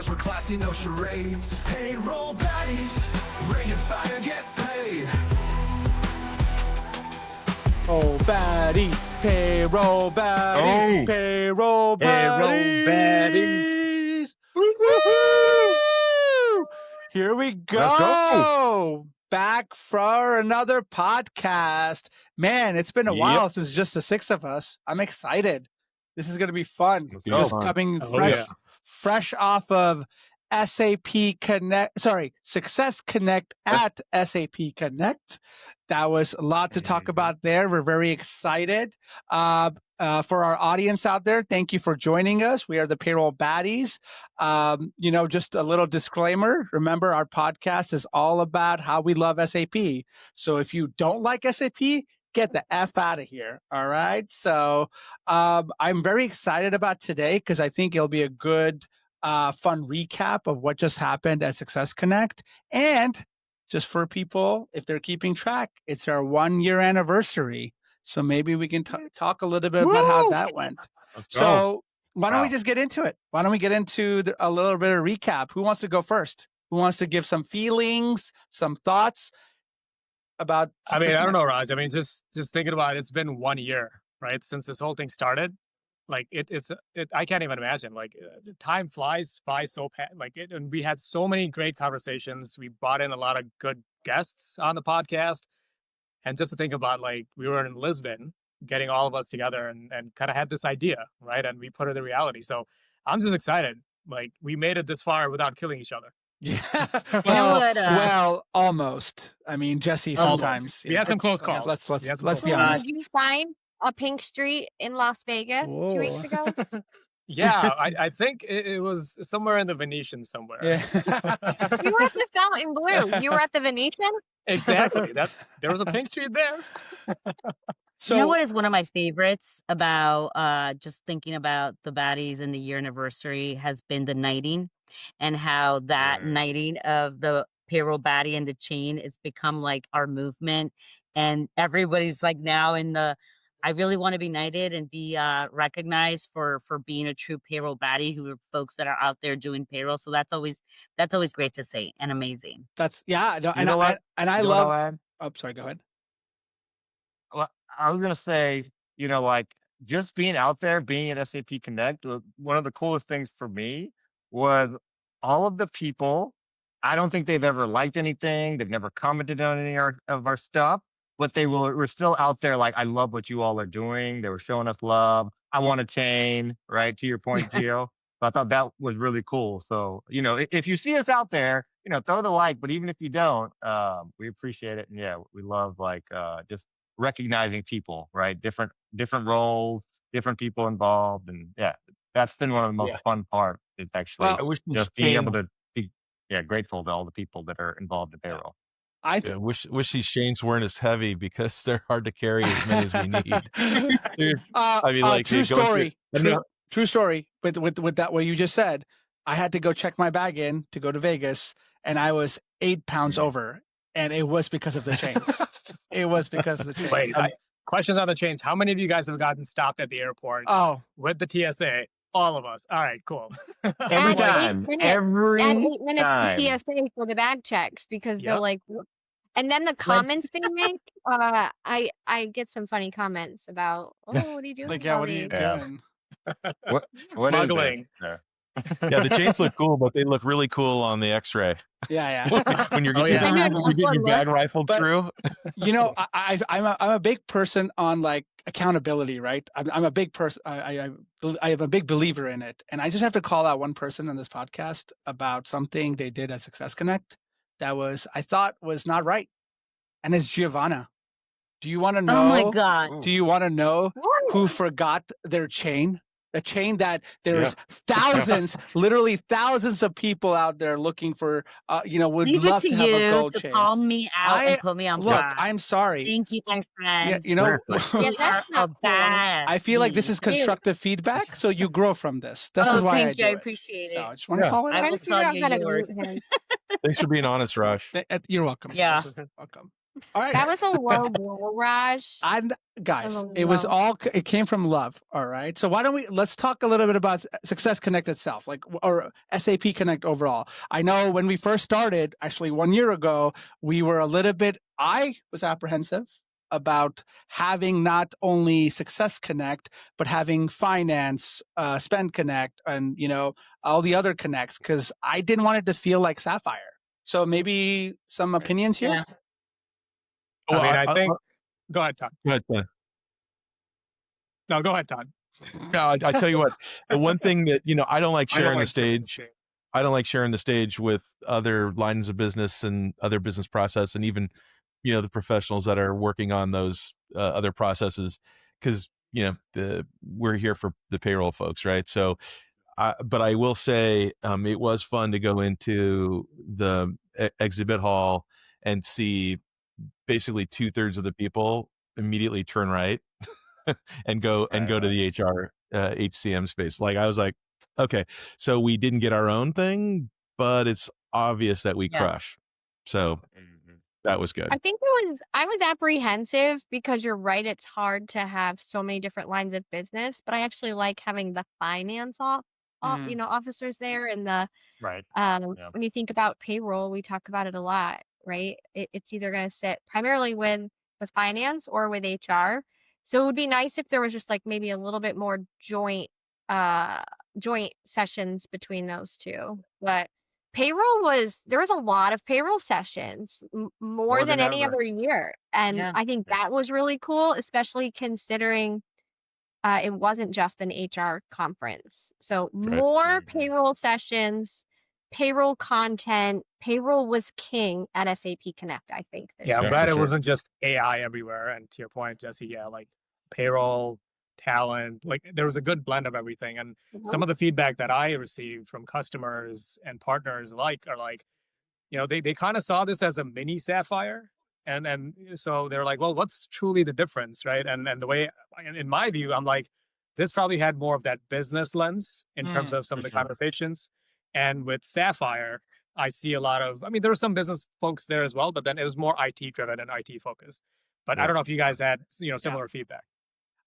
We're classy, no charades. Payroll baddies, rated fine and get paid. Oh, baddies, payroll baddies, Oh. payroll Payroll baddies. Woo-hoo! Here we Let's go. Back for another podcast. Man, it's been a while since just the six of us. I'm excited. This is going to be fun. Let's Just go. coming Oh, fresh off of SAP Connect, SuccessConnect at SAP Connect. That was a lot to talk about there. We're very excited. For our audience out there, thank you for joining us. We are the Payroll Baddies. Just a little disclaimer. Remember, our podcast is all about how we love SAP. So if you don't like SAP, get the F out of here. All right. So I'm very excited about today because I think it'll be a good fun recap of what just happened at SuccessConnect. And just for people, if they're keeping track, it's our 1-year anniversary. So maybe we can talk a little bit about how that went. So why don't we just get into it? Why don't we get into a little bit of recap? Who wants to go first? Who wants to give some feelings, some thoughts about? I don't know, Raj. Just thinking about it, it's been 1 year, right, since this whole thing started. Like I can't even imagine. Like time flies by so fast. And we had so many great conversations. We brought in a lot of good guests on the podcast, and just to think about, like, we were in Lisbon, getting all of us together, and kind of had this idea, right, and we put it in reality. So I'm just excited. Like, we made it this far without killing each other. Yeah. Well, almost. I mean, Jesse, sometimes we had some close calls. Let's be honest. Did you find a pink street in Las Vegas 2 weeks ago? Yeah, I think it was somewhere in the Venetian somewhere. Yeah. You were at the Fontainebleau. You were at the Venetian? Exactly. There was a pink street there. So, you know what is one of my favorites about just thinking about the baddies and the year anniversary has been the knighting, and how that knighting of the payroll baddie and the chain, it's become like our movement, and everybody's like now in the, I really want to be knighted and be recognized for being a true payroll baddie, who are folks that are out there doing payroll. So that's always great to see and amazing. I love. Oh, sorry. Go ahead. Well, I was going to say, just being out there, being at SAP Connect, one of the coolest things for me was all of the people. I don't think they've ever liked anything. They've never commented on any of our stuff, but they were still out there like, I love what you all are doing. They were showing us love. I want to chain, right? To your point, Gio. So I thought that was really cool. So, if you see us out there, throw the like, but even if you don't, we appreciate it. And yeah, we love just recognizing people, right? Different roles, different people involved. And yeah, that's been one of the most fun parts. It's actually just being able to be grateful to all the people that are involved in payroll. I wish these chains weren't as heavy because they're hard to carry as many as we need. Dude, true story. True story. With that, what you just said, I had to go check my bag in to go to Vegas, and I was 8 pounds over, and it was because of the chains. It was because of the chains. Wait, questions on the chains. How many of you guys have gotten stopped at the airport? With the TSA? All of us. All right, cool. Every time. Every 8 minutes time. to TSA for the bag checks, because they're like, and then the comments they make, I get some funny comments about, what are you doing? What are you doing? What Smuggling. The chains look cool, but they look really cool on the X-ray. Yeah. When you're getting your bag rifled through. I'm a big person on like accountability, right? I'm a big person. I am a big believer in it, and I just have to call out one person in this podcast about something they did at SuccessConnect that I thought was not right, and it's Giovanna. Do you want to know? Oh my God! Do you want to know who forgot their chain? A chain that there's thousands, literally thousands of people out there looking for, would Leave love it to have a gold to chain. call me out and put me on blast. I'm sorry. Thank you, my friend. I feel like this is constructive feedback, so you grow from this. This is why thank you. I appreciate it. So I just want to call it I out. will tell you yours. Thanks for being honest, Raj. You're welcome. Yeah. Welcome. All right. That was a low blow, Raj. And guys, Oh, it was no. all, it came from love. All right. So why don't let's talk a little bit about Success Connect itself, like, or SAP Connect overall. I know when we first started, actually 1 year ago, we were I was apprehensive about having not only Success Connect, but having finance, Spend Connect, and, all the other connects, because I didn't want it to feel like Sapphire. So maybe some opinions here? Yeah. I Well, mean, I think. Go ahead, Todd. go ahead, Glenn. No, go ahead, Todd. No, I tell you what, the one thing that, I don't like sharing the stage. I don't like sharing the stage with other lines of business and other business process, and even, the professionals that are working on those other processes, because, we're here for the payroll folks, right? So, but I will say, it was fun to go into the exhibit hall and see basically 2/3 of the people immediately turn right and go to the HR HCM space. Like, I was like, okay, so we didn't get our own thing, but it's obvious that we crush. So that was good. I think I was apprehensive because you're right, it's hard to have so many different lines of business, but I actually like having the finance officers there, and the Right. when you think about payroll, we talk about it a lot, right? It's either going to sit primarily with finance or with HR. So it would be nice if there was just like maybe a little bit more joint sessions between those two. But there was a lot of payroll sessions, more than any ever. other year. And Yeah. I think that was really cool, especially considering it wasn't just an HR conference. So more payroll sessions, payroll content. Payroll was king at SAP Connect, I think. Yeah, I'm Yeah, glad for it sure. wasn't just AI everywhere. And to your point, Jesse, yeah, like payroll, talent, like there was a good blend of everything. And some of the feedback that I received from customers and partners alike are like, they kind of saw this as a mini Sapphire. And so they're like, well, what's truly the difference, right? And the way, in my view, I'm like, this probably had more of that business lens in terms of some of the conversations. And with Sapphire, I see a lot of, there were some business folks there as well, but then it was more IT driven and IT focused. But I don't know if you guys had, similar feedback.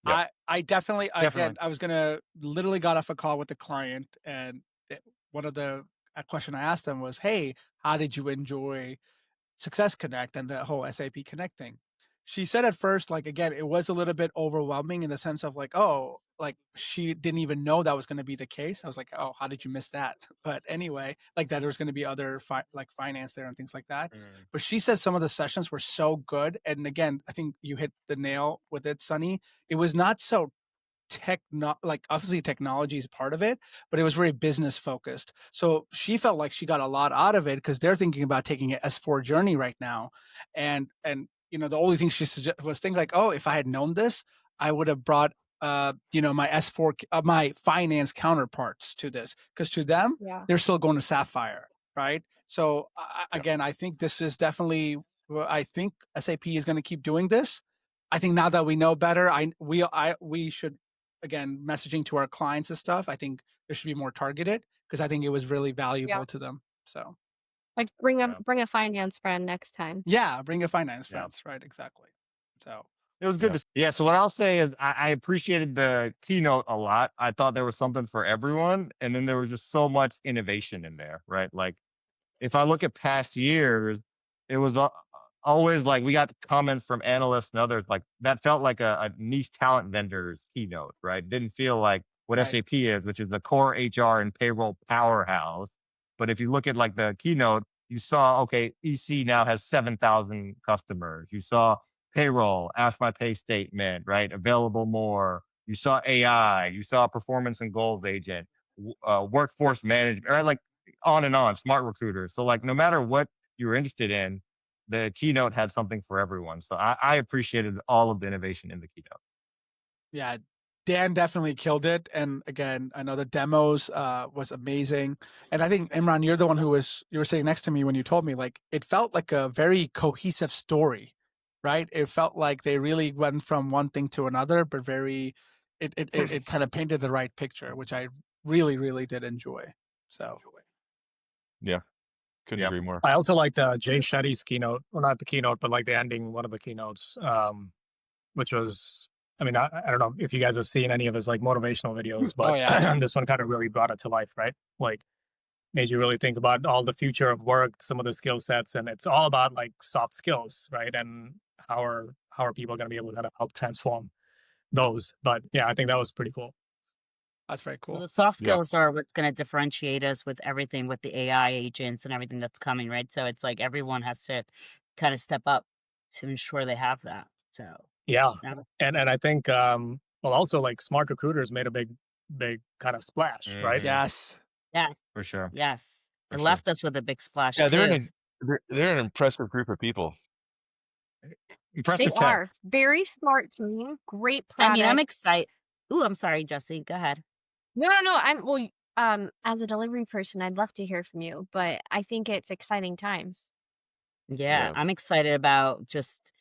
Yep. I definitely, Definitely. again, I was literally got off a call with the client, and one of the question I asked them was, hey, how did you enjoy Success Connect and the whole SAP Connect thing? She said at first, like, again, it was a little bit overwhelming in the sense of like, oh, like she didn't even know that was going to be the case. I was like, oh, how did you miss that? But anyway, like that there was going to be other like finance there and things like that. But she said some of the sessions were so good. And again, I think you hit the nail with it, Sunny. It was not so like obviously technology is part of it, but it was very business focused. So she felt like she got a lot out of it because they're thinking about taking an S4 journey right now. And the only thing she was thinking like, oh, if I had known this, I would have brought my S4 my finance counterparts to this, because to them they're still going to Sapphire, right? So again, I think this is definitely, I think SAP is going to keep doing this. I think now that we know better, we should, again, messaging to our clients and stuff, I think there should be more targeted, because I think it was really valuable to them. So like bring a finance friend next time. Yeah, bring a finance friends, right? Exactly. So it was good to see. Yeah, so what I'll say is I appreciated the keynote a lot. I thought there was something for everyone, and then there was just so much innovation in there, right? Like, if I look at past years, it was always like we got comments from analysts and others, like that felt like a niche talent vendor's keynote, right? It didn't feel like what SAP is, which is the core HR and payroll powerhouse. But if you look at like the keynote, you saw, okay, EC now has 7,000 customers. You saw payroll, ask my pay statement, right? Available more. You saw AI. You saw performance and goals agent, workforce management, right? Like on and on, SmartRecruiters. So like no matter what you were interested in, the keynote had something for everyone. So I appreciated all of the innovation in the keynote. Yeah, Dan definitely killed it. And again, I know the demos was amazing. And I think, Imran, you're the one you were sitting next to me when you told me, like, it felt like a very cohesive story, right? It felt like they really went from one thing to another, but it kind of painted the right picture, which I really, really did enjoy. So, Yeah. Couldn't agree more. I also liked Jay Shetty's keynote, well, not the keynote, but like the ending, one of the keynotes, which was, I mean, I don't know if you guys have seen any of his like motivational videos, but this one kind of really brought it to life, right? Like made you really think about all the future of work, some of the skill sets, and it's all about like soft skills, right? And how are people going to be able to kind of help transform those? But yeah, I think that was pretty cool. That's very Well, cool. the soft skills are what's going to differentiate us with everything with the AI agents and everything that's coming, right? So it's like everyone has to kind of step up to ensure they have that. So Yeah, yeah. and I think well also like SmartRecruiters made a big kind of splash, right? Yes. Yes, For sure. yes, For it sure. left us with a big splash Yeah, too. they're an impressive group of people. They Impressive tech. are very smart team, great I product. mean, I'm excited. Ooh, I'm sorry, Jesse. Go ahead. No. Well, as a delivery person, I'd love to hear from you, but I think it's exciting times. Yeah, I'm excited about just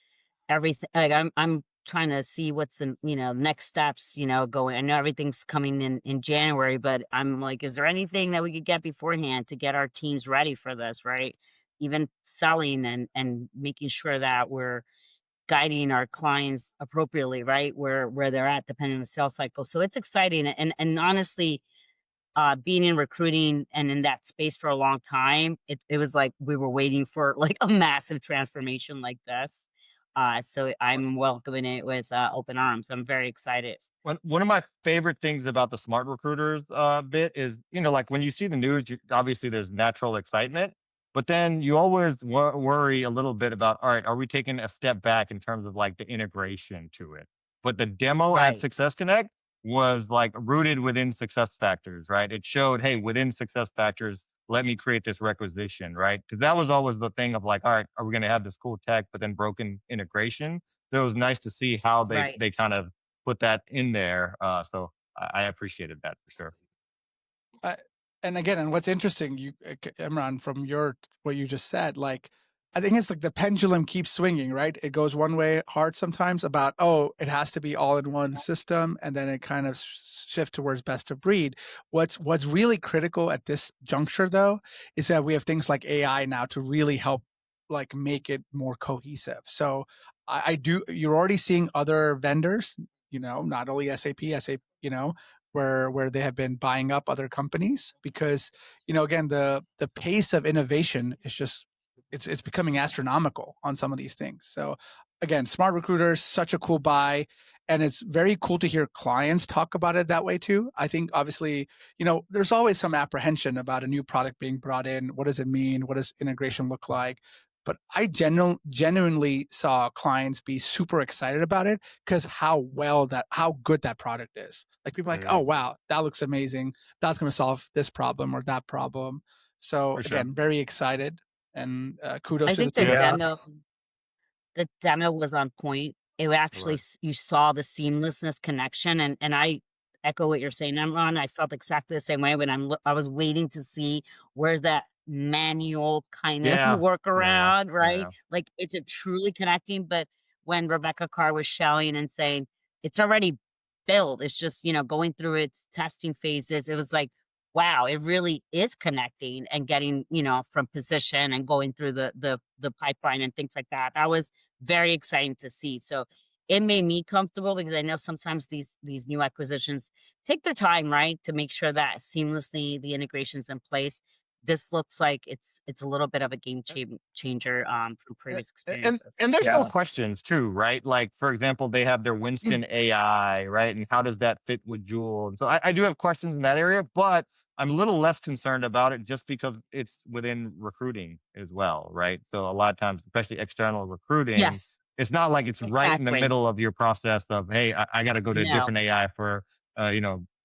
everything. Like I'm trying to see what's in, next steps, going. I know everything's coming in January, but I'm like, is there anything that we could get beforehand to get our teams ready for this, right? Even selling and making sure that we're guiding our clients appropriately, right? Where they're at, depending on the sales cycle. So it's exciting. And honestly, being in recruiting and in that space for a long time, it was like we were waiting for like a massive transformation like this. So I'm welcoming it with open arms. I'm very excited. One of my favorite things about the SmartRecruiters bit is, like when you see the news, obviously there's natural excitement, but then you always worry a little bit about, all right, are we taking a step back in terms of like the integration to it? But the demo at Right. SuccessConnect was like rooted within SuccessFactors, right? It showed, hey, within SuccessFactors, let me create this requisition, right? Because that was always the thing of like, all right, are we going to have this cool tech, but then broken integration? So it was nice to see how they kind of put that in there. So I appreciated that for sure. And again, and what's interesting, Imran, from what you just said, like, I think it's like the pendulum keeps swinging, right? It goes one way hard sometimes about, it has to be all in one system, and then it kind of shift towards best of breed. What's really critical at this juncture, though, is that we have things like AI now to really help, like, make it more cohesive. So you're already seeing other vendors, not only SAP, where they have been buying up other companies because, again, the pace of innovation is just, it's becoming astronomical on some of these things. So again, SmartRecruiters, such a cool buy. And it's very cool to hear clients talk about it that way too. I think obviously, there's always some apprehension about a new product being brought in. What does it mean? What does integration look like? But I genuinely saw clients be super excited about it because how good that product is. Like people are like, oh wow, that looks amazing. That's going to solve this problem or that problem. So again, very excited, and kudos to the team. The demo was on point. It actually, you saw the seamlessness connection, and I echo what you're saying, Imran. I felt exactly the same way when I was waiting to see where's that manual kind of workaround, right? Yeah. Like, is it truly connecting? But when Rebecca Carr was shouting and saying it's already built, it's just going through its testing phases. It was like, wow, it really is connecting and getting from position and going through the pipeline and things like that. That was very exciting to see. So it made me comfortable because I know sometimes these new acquisitions take their time, right, to make sure that seamlessly the integration's in place. This looks like it's a little bit of a game changer from previous experiences. And there's still questions too, right? Like, for example, they have their Winston AI, right? And how does that fit with Joule? And so I do have questions in that area, but I'm a little less concerned about it just because it's within recruiting as well, right? So a lot of times, especially external recruiting, it's not like it's right in the middle of your process of, hey, I got to go to a different AI for,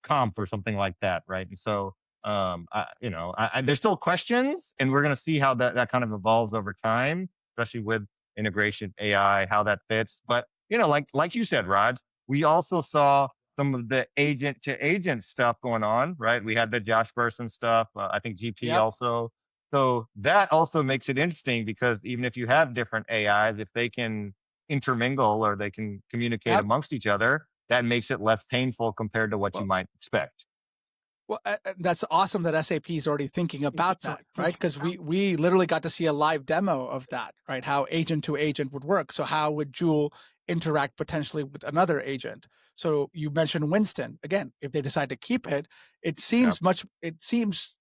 comp or something like that, right? And so there's still questions, and we're going to see how that kind of evolves over time, especially with integration AI, how that fits. But like you said, Rod, we also saw some of the agent to agent stuff going on, right? We had the Josh Bersin stuff. I think GP also. So that also makes it interesting because even if you have different AIs, if they can intermingle or they can communicate amongst each other, that makes it less painful compared to what you might expect. Well, that's awesome that SAP is already thinking about that, right? Because we literally got to see a live demo of that, right? How agent to agent would work. So how would Joule interact potentially with another agent? So you mentioned Winston. Again, if they decide to keep it, it seems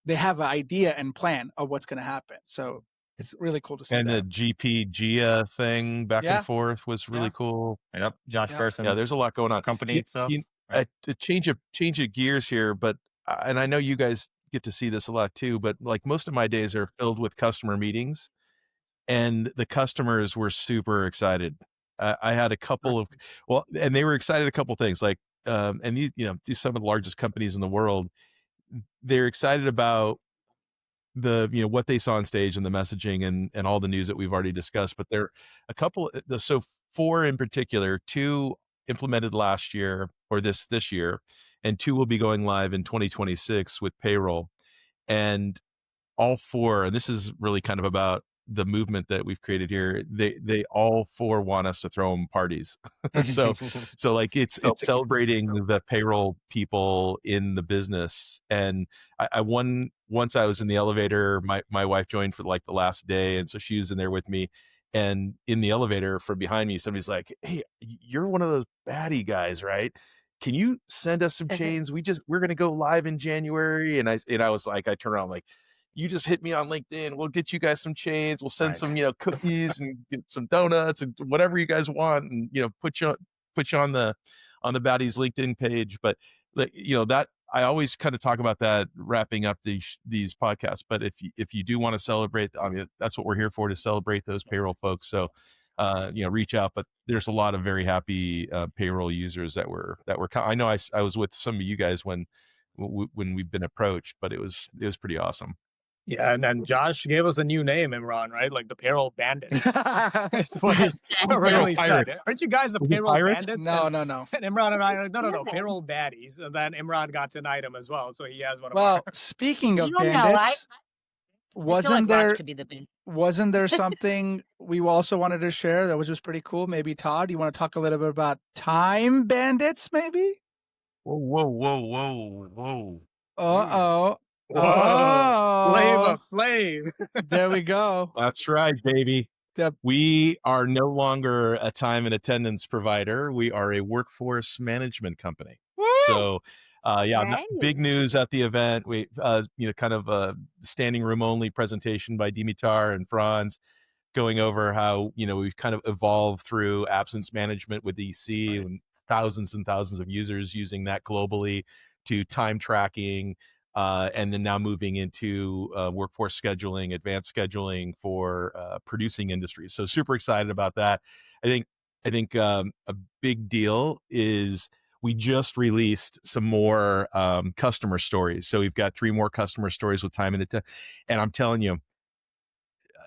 they have an idea and plan of what's going to happen. So it's really cool to see And that. the GPGIA thing back and forth was really cool. Yep. Josh Person. Yeah, there's a lot going on. Company stuff. To change of gears here, but and I know you guys get to see this a lot too, but like most of my days are filled with customer meetings, and the customers were super excited. I had a couple of and they were excited a couple things like and these some of the largest companies in the world. They're excited about the what they saw on stage and the messaging and all the news that we've already discussed, but there are a couple, so 4 in particular, 2 implemented last year or this year, and 2 will be going live in 2026 with payroll. And all 4, and this is really kind of about the movement that we've created here, they all 4 want us to throw them parties. so like it's celebrating the payroll people in the business. And once I was in the elevator, my wife joined for like the last day, and so she was in there with me, and in the elevator from behind me somebody's like, "Hey, you're one of those baddie guys, right? Can you send us some chains? We're going to go live in January." And I was like, I turned around like, "You just hit me on LinkedIn. We'll get you guys some chains. We'll send some, cookies and get some donuts and whatever you guys want, and put you on the BADIES LinkedIn page." But that I always kind of talk about that wrapping up these podcasts. But if you do want to celebrate, I mean, that's what we're here for, to celebrate those payroll folks. So reach out. But there's a lot of very happy payroll users that were. I know I was with some of you guys when we've been approached, but it was pretty awesome. Yeah, and then Josh gave us a new name, Imran, right? Like the Payroll Bandits. That's what he really said. Aren't you guys the Payroll Bandits? No. And Imran and I are like, no, Payroll Baddies. And then Imran got an item as well, so he has one of our. Well, speaking of bandits, wasn't there something we also wanted to share that was just pretty cool? Maybe Todd, you want to talk a little bit about Time Bandits, maybe? Whoa. Uh-oh. Whoa, Flame. There we go. That's right, baby. We are no longer a time and attendance provider. We are a workforce management company. Woo! So, big news at the event. We, kind of a standing room only presentation by Dimitar and Franz, going over how we've kind of evolved through absence management with EC and thousands of users using that globally, to time tracking. And then now moving into workforce scheduling, advanced scheduling for producing industries. So super excited about that. I think a big deal is we just released some more customer stories. So we've got 3 more customer stories with time and I'm telling you,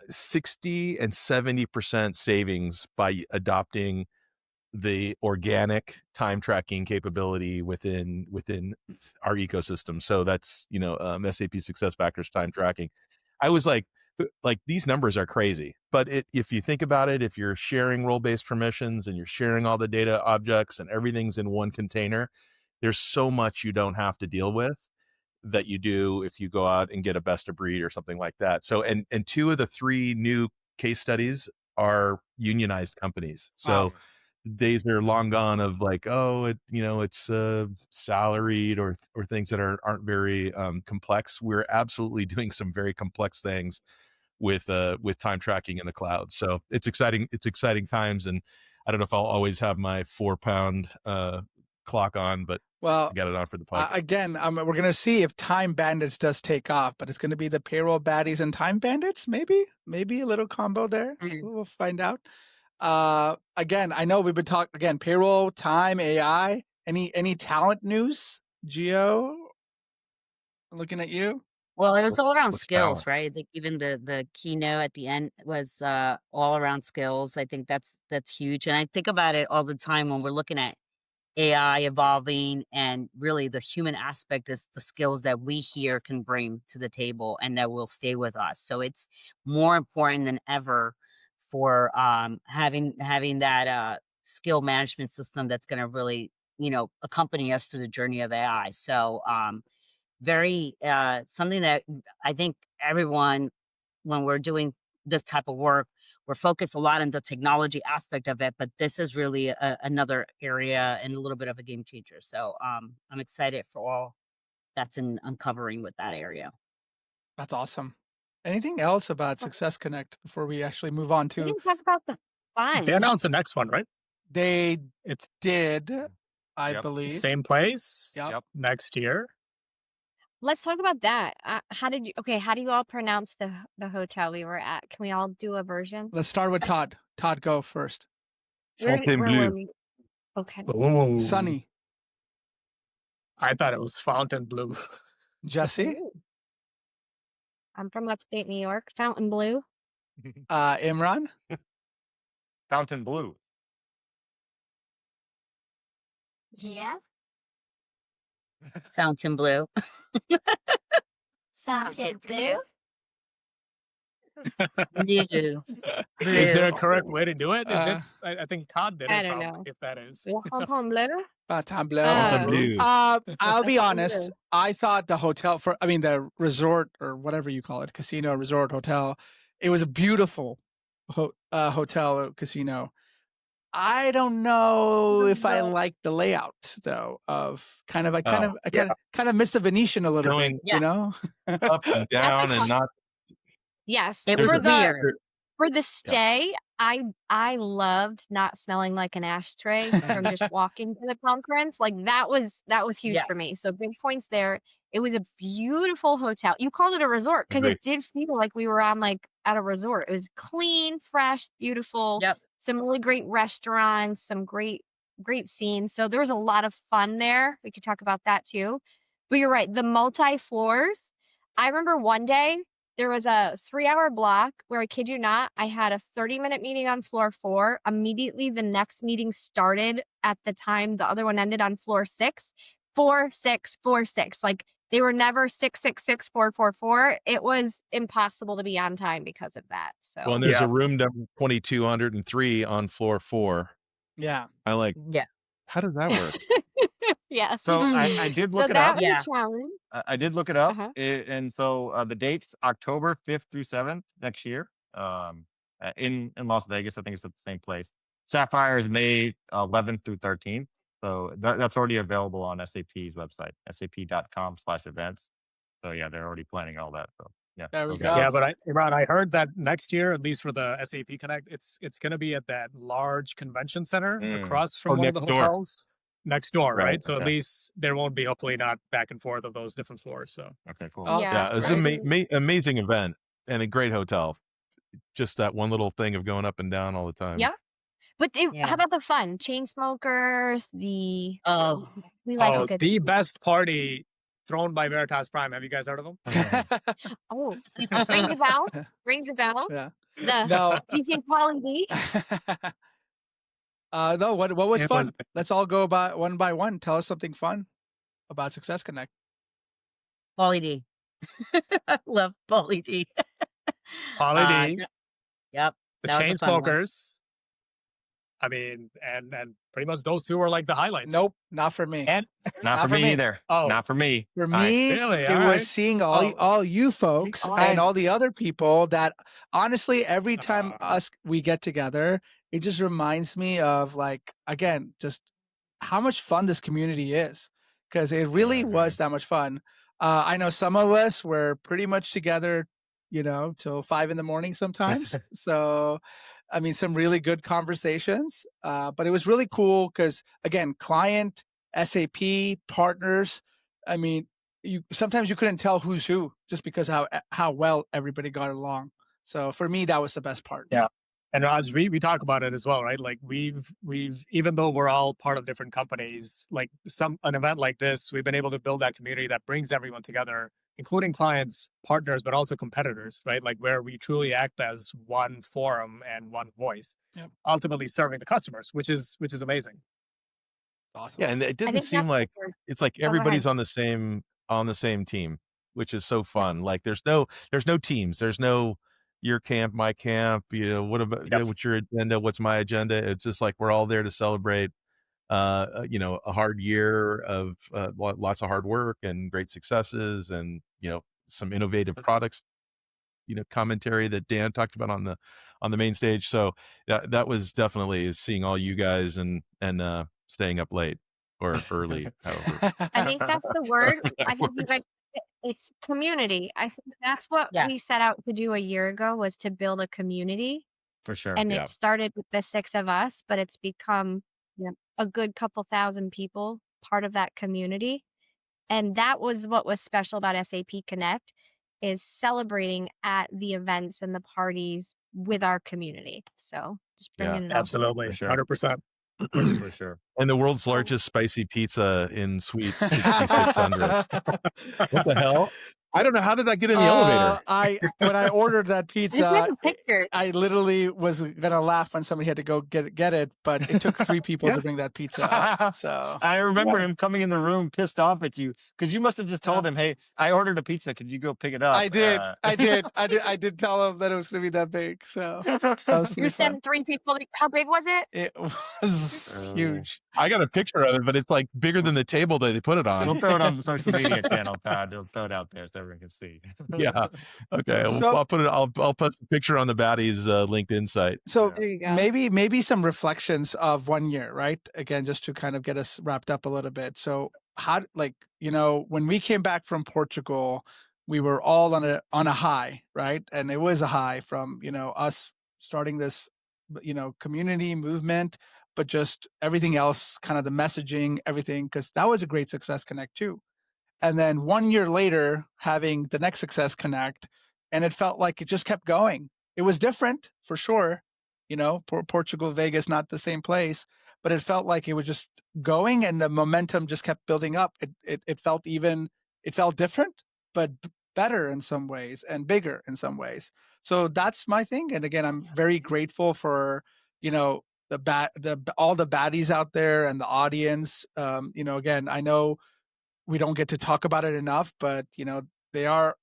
60 and 70% savings by adopting the organic time tracking capability within our ecosystem. So that's SAP SuccessFactors time tracking. I was like these numbers are crazy, but if you think about it, if you're sharing role-based permissions and you're sharing all the data objects and everything's in one container, there's so much you don't have to deal with that you do if you go out and get a best of breed or something like that. So and 2 of the 3 new case studies are unionized companies. So wow. Days are long gone of like, it's salaried or things that aren't very complex. We're absolutely doing some very complex things with time tracking in the cloud. So it's exciting. It's exciting times, and I don't know if I'll always have my 4-pound clock on, but I got it on for the podcast. Again, we're going to see if Time Bandits does take off, but it's going to be the Payroll Baddies and Time Bandits. Maybe a little combo there. We'll find out. Again, I know we've been talking again, payroll, time, AI, any talent news? Gio, looking at you. Well, it was all around skills, right? Like even the keynote at the end was all around skills. I think that's huge. And I think about it all the time when we're looking at AI evolving, and really the human aspect is the skills that we here can bring to the table and that will stay with us. So it's more important than ever for having that skill management system that's going to really accompany us through the journey of AI. So very something that I think everyone, when we're doing this type of work, we're focused a lot on the technology aspect of it, but this is really another area and a little bit of a game changer. So I'm excited for all that's in uncovering with that area. That's awesome. Anything else about Success Connect before we actually move on We to? didn't talk about the They fun. announced the next one, right? They It's did, I Yep. believe. same place Yep. next year. Let's talk about that. How do you all pronounce the hotel we were at? Can we all do a version? Let's start with Todd. Todd, go first. Where were Fontainebleau. we? Okay. Ooh. Sunny, I thought it was Fontainebleau. Jesse, Ooh. I'm from upstate New York. Fontainebleau. Imran, Fountain Blue. Yeah, Fontainebleau. Fontainebleau. Blue. Is there a Blue. correct way to do it? Is it? Uh, I think Todd did I it. don't Probably, know. if that is. Fontainebleau. Fontainebleau. Fontainebleau. I'll be honest. Fontainebleau. I thought the resort or whatever you call it, casino, resort, hotel, it was a beautiful hotel, casino. I don't know if I like the layout though. Of I kind of missed the Venetian a little Going- bit, you know. Up and down and not. Yes. It There's was For a- weird. for the stay, I loved not smelling like an ashtray from just walking to the conference. Like that was huge for me. So big points there. It was a beautiful hotel. You called it a resort because Agreed. it did feel like we were on like at a resort. It was clean, fresh, beautiful. Yep. Some really great restaurants, some great scenes. So there was a lot of fun there. We could talk about that too. But you're right, the multi floors. I remember one day there was a 3-hour block where, I kid you not, I had a 30-minute meeting on floor 4. Immediately the next meeting started at the time the other one ended on floor 6. 4, 6, 4, 6. Like they were never 6, 6, 6, 4, 4, 4. It was impossible to be on time because of that. So Well, and there's Yeah. a room number 2203 on floor 4. Yeah. I like. Yeah. How does that work? yes. So I did look So it that up. was Yeah. a challenge. I did look it up, Uh-huh. and so the dates October 5th through 7th next year, in Las Vegas. I think it's at the same place. Sapphire is May 11th through 13th, so that's already available on SAP's website, sap.com/events. So yeah, they're already planning all that. So yeah, There we those go. are- Yeah, but Imran, I heard that next year, at least for the SAP Connect, it's going to be at that large convention center across from one of the next door. hotels next door, right? Right, So at okay. least there won't be, hopefully, not back and forth of those different floors. So Okay, cool. Oh, Yeah. Yeah, it was great. an amazing event and a great hotel. Just that one little thing of going up and down all the time. Yep. But Yeah. how about the fun? Chain smokers, we Oh, like a good the best party thrown by Veritas Prime. Have you guys heard of them? Oh, rings a bell. Rings a bell. Yeah. The No. DJ quality. No. What was It fun? was- Let's all go about one by one. Tell us something fun about Success Connect. Pauly D. I love Pauly D. Pauly D, Yep. the that was a chain fun one. smokers. I mean, and pretty much those two were like the highlights. Nope, not for me. And Not Not for for me me. either. Oh. Not for me. For All right. me, Really? it All was right. seeing Oh. all you folks Oh. and all the other people that honestly, every time Uh. we get together, it just reminds me of like, again, just how much fun this community is. Because it really Yeah, was that much fun. I know some of us were pretty much together, till 5 a.m. sometimes. So, I mean, some really good conversations. But it was really cool because, again, client, SAP, partners. I mean, sometimes you couldn't tell who's who just because how well everybody got along. So for me, that was the best part. Yeah. And Raj, we talk about it as well, right? Like we've even though we're all part of different companies, like an event like this, we've been able to build that community that brings everyone together, including clients, partners, but also competitors, right? Like where we truly act as one forum and one voice, Yep. ultimately serving the customers, which is amazing. Awesome. Yeah, and it I didn't think seem that's like what we're- it's like go ahead. everybody's on the same team, which is so fun. Like there's no teams. There's no your camp, my camp. What about Yep. what's your agenda? What's my agenda? It's just like we're all there to celebrate a hard year of lots of hard work and great successes, and some innovative products, commentary that Dan talked about on the main stage. So that was definitely seeing all you guys and staying up late or early, however. I think that's the word. I think you guys, it's community. I think that's what Yeah. we set out to do a year ago, was to build a community. For sure. And Yeah. it started with the 6 of us, but it's become a good couple thousand people part of that community. And that was what was special about SAP Connect, is celebrating at the events and the parties with our community. So just bringing it up. Absolutely. For sure. 100%. For sure. And the world's largest spicy pizza in Suite 6600. What the hell? I don't know. How did that get in the elevator? When I ordered that pizza, Just pictures. I literally was gonna laugh when somebody had to go get it, but it took 3 people to bring that pizza up. So I remember him coming in the room pissed off at you because you must have just told him, "Hey, I ordered a pizza. Could you go pick it up?" I did tell him that it was gonna be that big. So that was You pretty fun. sent 3 people. How big was it? It was huge. I got a picture of it, but it's like bigger than the table that they put it We'll on. throw it on the social media channel, Todd. We'll throw it out there so everyone can see. Yeah. Okay. So- I'll put it. I'll post a picture on the BADIeves LinkedIn site. So There you go. maybe some reflections of 1 year, right? Again, just to kind of get us wrapped up a little bit. So how, when we came back from Portugal, we were all on a high, right? And it was a high from, us starting this, community movement, but just everything else, kind of the messaging, everything, because that was a great Success Connect too. And then 1 year later, having the next Success Connect, and it felt like it just kept going. It was different for sure. Portugal, Vegas, not the same place, but it felt like it was just going, and the momentum just kept building up. It felt different, but better in some ways and bigger in some ways. So that's my thing. And again, I'm very grateful for, all the baddies out there and the audience. Again, I know we don't get to talk about it enough, but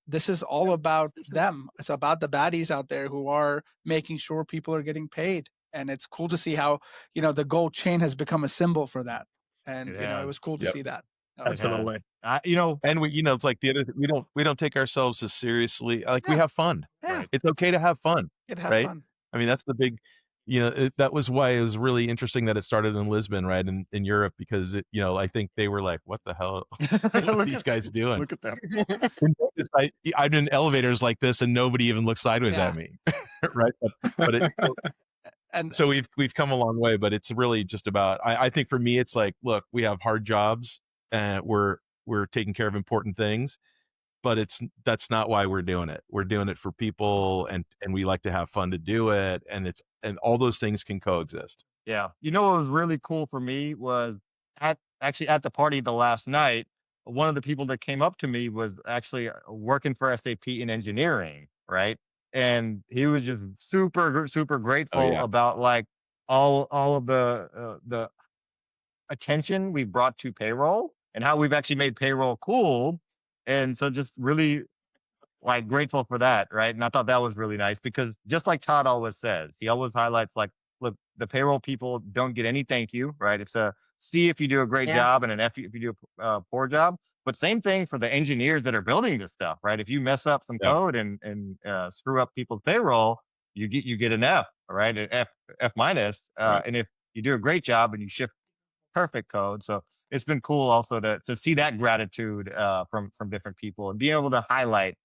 this is all about them. It's about the baddies out there who are making sure people are getting paid. And it's cool to see how, the gold chain has become a symbol for that. And, it was cool to Yep. see that. Absolutely. And we, it's like the other, we don't take ourselves as seriously. Like we have fun. Yeah. It's okay to have fun. Have right? fun. I mean, that's the big, that was why it was really interesting that it started in Lisbon, right? In Europe, because I think they were like, what the hell are these guys doing? Look at them. I'm in elevators like this and nobody even looks sideways at me. Right. But it's, And so we've come a long way, but it's really just about, I think for me, it's like, look, we have hard jobs and we're taking care of important things, but that's not why we're doing it. We're doing it for people, and we like to have fun to do it. And all those things can coexist. Yeah. What was really cool for me was at the party the last night, one of the people that came up to me was actually working for SAP in engineering, right? And he was just super, super grateful about like all of the attention we brought to payroll and how we've actually made payroll cool. And so just really like grateful for that, right? And I thought that was really nice because just like Todd always says, he always highlights like, look, the payroll people don't get any thank you, right? It's a C if you do a great job and an F if you do a poor job. But same thing for the engineers that are building this stuff, right? If you mess up some code and screw up people's payroll, you get an F, right? An F minus. And if you do a great job and you ship perfect code, so it's been cool also to see that gratitude from different people and being able to highlight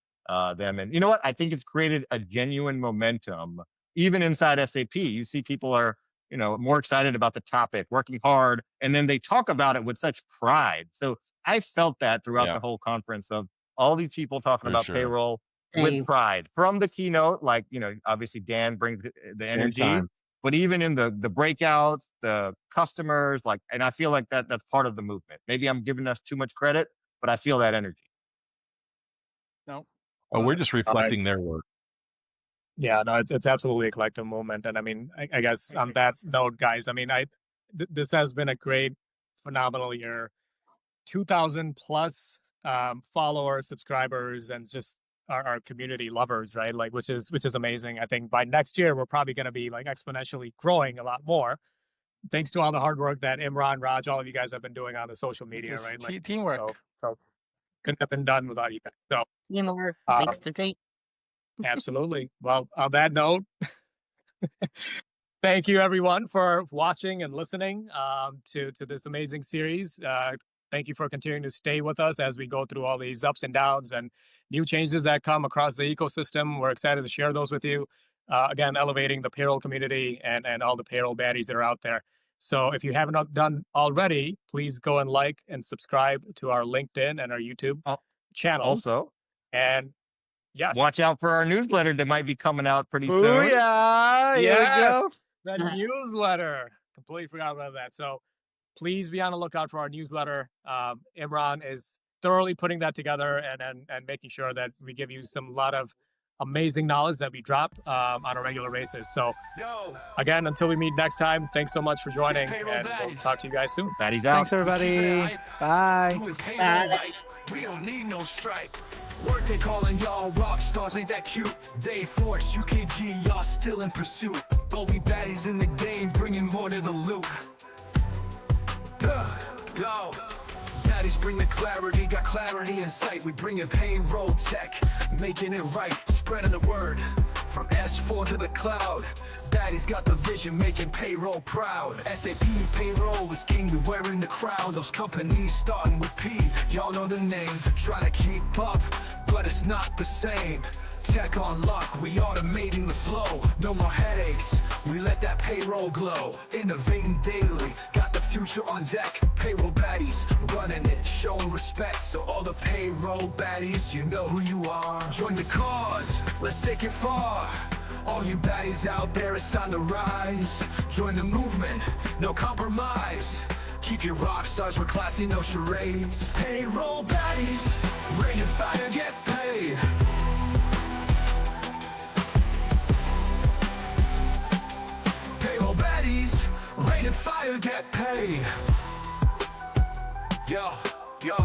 them. And you know what? I think it's created a genuine momentum even inside SAP. You see people are more excited about the topic, working hard, and then they talk about it with such pride. So I felt that throughout the whole conference of all these people talking about payroll with pride. From the keynote, like obviously Dan brings the energy, but even in the breakouts, the customers, like, and I feel like that's part of the movement. Maybe I'm giving us too much credit, but I feel that energy. No. Oh, we're just reflecting their work. Yeah, no, it's absolutely a collective movement. And I mean, I guess on that note, guys, I mean, this has been a great, phenomenal year. 2,000 plus followers, subscribers, and just our community lovers, right? Like, which is amazing. I think by next year, we're probably going to be like exponentially growing a lot more. thanks to all the hard work that Imran, Raj, all of you guys have been doing on the social media, right? Like teamwork. So couldn't have been done without you guys. So Teamwork uh, makes the dream. absolutely. Well, on that note, thank you everyone for watching and listening to this amazing series. Thank you for continuing to stay with us as we go through all these ups and downs and new changes that come across the ecosystem. We're excited to share those with you. Again, elevating the payroll community and all the payroll baddies that are out there. So if you haven't done already, please go and like and subscribe to our LinkedIn and our YouTube channels. Also, and yes, watch out for our newsletter that might be coming out pretty soon. Booyah! Here we go. The newsletter. Completely forgot about that. So please be on the lookout for our newsletter. Imran is thoroughly putting that together and making sure that we give you some lot of amazing knowledge that we drop on a regular basis. So again, until we meet next time, thanks so much for joining, and we'll talk to you guys soon. Baddies out. Thanks, everybody. Bye. We don't need no stripe. Work they calling y'all rock stars, ain't that cute? Day Force, UKG, y'all still in pursuit. But we baddies in the game, bringing more to the loop. Yo, baddies bring the clarity, got clarity in sight. We bring in payroll tech, making it right, spreading the word from S4 to the cloud. Baddies got the vision, making payroll proud. SAP Payroll is king, we wearing the crown. Those companies starting with P, y'all know the name. Try to keep up, but it's not the same. Tech on lock, we automating the flow. No more headaches, we let that payroll glow. Innovating daily, got the future on deck. Payroll baddies, running it, showing respect. So all the payroll baddies, you know who you are. Join the cause, let's take it far. All you baddies out there, it's time to rise. Join the movement, no compromise. Keep your rock stars, we're classy, no charades. Payroll baddies, rain and fire, get paid. Payroll baddies, rain and fire, get paid. Yo, yo.